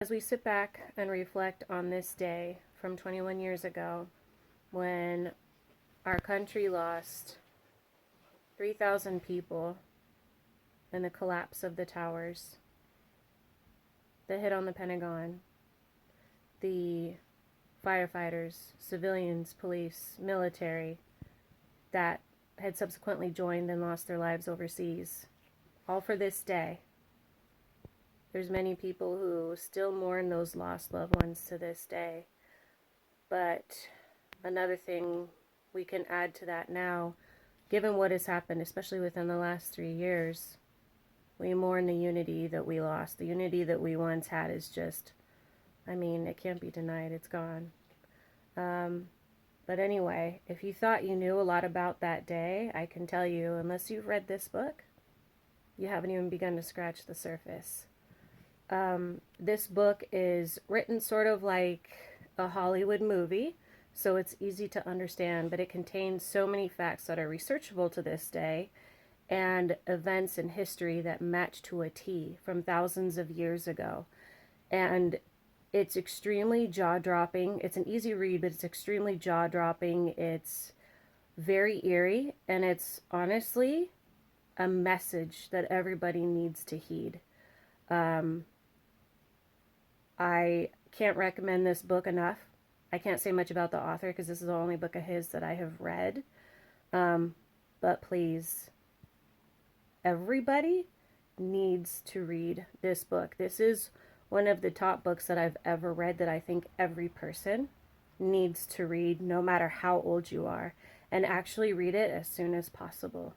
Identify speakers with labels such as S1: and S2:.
S1: As we sit back and reflect on this day from 21 years ago, when our country lost 3,000 people in the collapse of the towers, the hit on the Pentagon, the firefighters, civilians, police, military that had subsequently joined and lost their lives overseas, all for this day. There's many people who still mourn those lost loved ones to this day. But another thing we can add to that now, given what has happened, especially within the last 3 years, we mourn the unity that we lost. The unity that we once had is just, it can't be denied. It's gone. But anyway, if you thought you knew a lot about that day, I can tell you, unless you've read this book, you haven't even begun to scratch the surface. This book is written sort of like a Hollywood movie, so it's easy to understand, but it contains so many facts that are researchable to this day and events in history that match to a T from thousands of years ago. And it's extremely jaw-dropping. It's an easy read, but it's extremely jaw-dropping. It's very eerie, and it's honestly a message that everybody needs to heed. I can't recommend this book enough. I can't say much about the author because this is the only book of his that I have read. But please, everybody needs to read this book. This is one of the top books that I've ever read that I think every person needs to read, no matter how old you are, and actually read it as soon as possible.